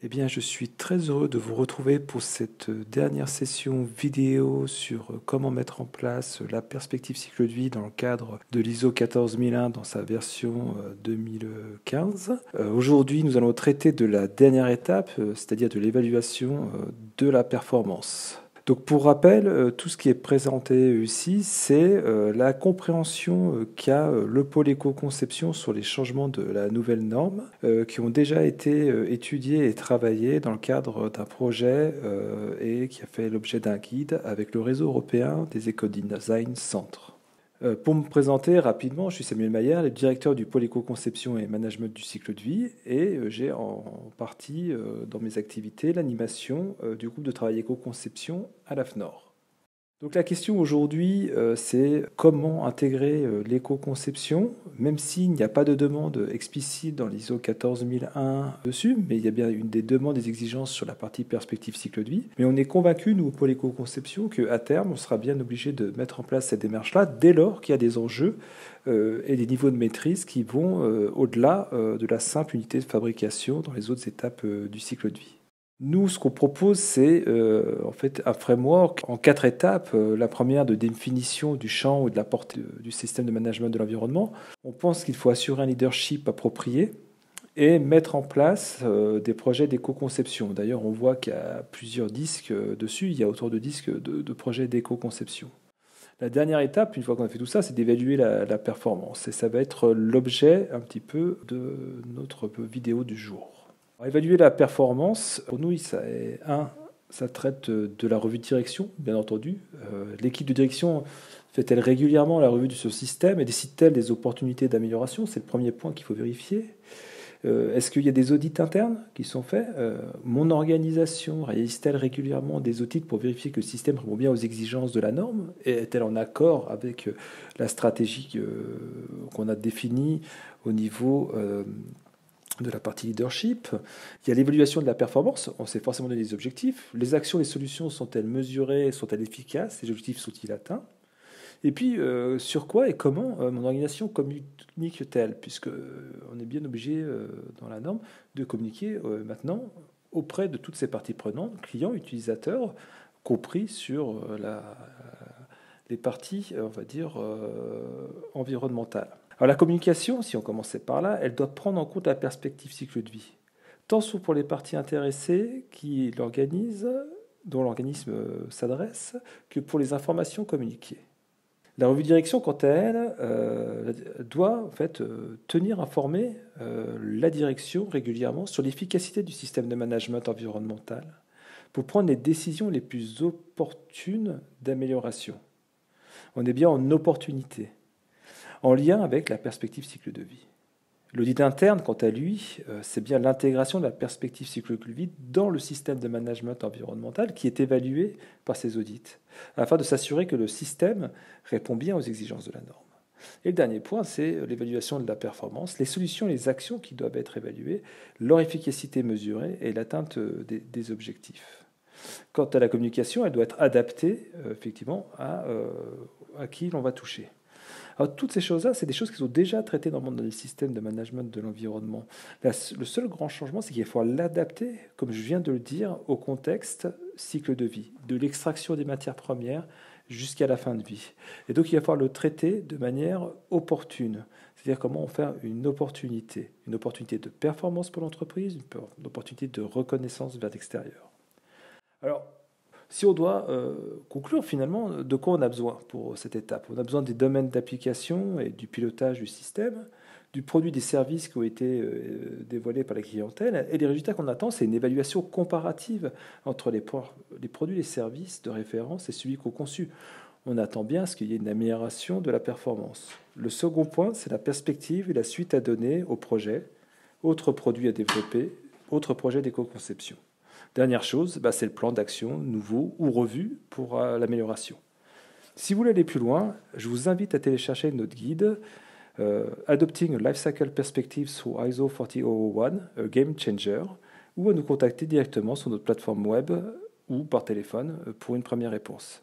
Eh bien, je suis très heureux de vous retrouver pour cette dernière session vidéo sur comment mettre en place la perspective cycle de vie dans le cadre de l'ISO 14001 dans sa version 2015. Aujourd'hui, nous allons traiter de la dernière étape, c'est-à-dire de l'évaluation de la performance. Donc pour rappel, tout ce qui est présenté ici, c'est la compréhension qu'a le pôle éco-conception sur les changements de la nouvelle norme qui ont déjà été étudiés et travaillés dans le cadre d'un projet et qui a fait l'objet d'un guide avec le réseau européen des éco-design centres. Pour me présenter rapidement, je suis Samuel Maillard, le directeur du pôle éco-conception et management du cycle de vie, et j'ai en partie dans mes activités l'animation du groupe de travail éco-conception à l'AFNOR. Donc la question aujourd'hui, c'est comment intégrer l'éco-conception, même s'il n'y a pas de demande explicite dans l'ISO 14001 dessus, mais il y a bien une des demandes, des exigences sur la partie perspective cycle de vie. Mais on est convaincu, nous, pour l'éco-conception, qu'à terme, on sera bien obligé de mettre en place cette démarche-là dès lors qu'il y a des enjeux et des niveaux de maîtrise qui vont au-delà de la simple unité de fabrication dans les autres étapes du cycle de vie. Nous, ce qu'on propose, c'est en fait un framework en 4 étapes. La première, de définition du champ ou de la portée du système de management de l'environnement. On pense qu'il faut assurer un leadership approprié et mettre en place des projets d'éco-conception. D'ailleurs, on voit qu'il y a plusieurs disques dessus. Il y a autour de disques de projets d'éco-conception. La dernière étape, une fois qu'on a fait tout ça, c'est d'évaluer la performance. Et ça va être l'objet un petit peu de notre vidéo du jour. Alors, évaluer la performance, pour nous, ça traite de la revue de direction, bien entendu. L'équipe de direction fait-elle régulièrement la revue de ce système et décide-t-elle des opportunités d'amélioration? C'est le premier point qu'il faut vérifier. Est-ce qu'il y a des audits internes qui sont faits? Mon organisation réalise-t-elle régulièrement des audits pour vérifier que le système répond bien aux exigences de la norme? Est-elle en accord avec la stratégie qu'on a définie au niveau de la partie leadership? Il y a l'évaluation de la performance, on s'est forcément donné des objectifs. Les actions, les solutions sont-elles mesurées, sont-elles efficaces? Les objectifs sont-ils atteints? Et puis, sur quoi et comment mon organisation communique-t-elle? Puisque on est bien obligé, dans la norme, de communiquer maintenant auprès de toutes ces parties prenantes, clients, utilisateurs, compris sur les parties, on va dire, environnementales. Alors la communication, si on commençait par là, elle doit prendre en compte la perspective cycle de vie, tant pour les parties intéressées qui l'organisent, dont l'organisme s'adresse, que pour les informations communiquées. La revue de direction, quant à elle, doit en fait tenir informé la direction régulièrement sur l'efficacité du système de management environnemental pour prendre les décisions les plus opportunes d'amélioration. On est bien en opportunité, en lien avec la perspective cycle de vie. L'audit interne, quant à lui, c'est bien l'intégration de la perspective cycle de vie dans le système de management environnemental qui est évalué par ces audits, afin de s'assurer que le système répond bien aux exigences de la norme. Et le dernier point, c'est l'évaluation de la performance, les solutions, les actions qui doivent être évaluées, leur efficacité mesurée et l'atteinte des objectifs. Quant à la communication, elle doit être adaptée effectivement à qui l'on va toucher. Alors, toutes ces choses-là, c'est des choses qui sont déjà traitées dans le système de management de l'environnement. Le seul grand changement, c'est qu'il faut l'adapter, comme je viens de le dire, au contexte cycle de vie, de l'extraction des matières premières jusqu'à la fin de vie. Et donc, il va falloir le traiter de manière opportune, c'est-à-dire comment faire une opportunité de performance pour l'entreprise, une opportunité de reconnaissance vers l'extérieur. Alors, si on doit conclure finalement, de quoi on a besoin pour cette étape? On a besoin des domaines d'application et du pilotage du système, du produit des services qui ont été dévoilés par la clientèle, et les résultats qu'on attend, c'est une évaluation comparative entre les produits et les services de référence et celui qu'on conçu. On attend bien à ce qu'il y ait une amélioration de la performance. Le second point, c'est la perspective et la suite à donner au projet, autres produits à développer, autres projets d'éco-conception. Dernière chose, c'est le plan d'action nouveau ou revu pour l'amélioration. Si vous voulez aller plus loin, je vous invite à télécharger notre guide Adopting a Lifecycle Perspective through ISO 40001, a Game Changer, ou à nous contacter directement sur notre plateforme web ou par téléphone pour une première réponse.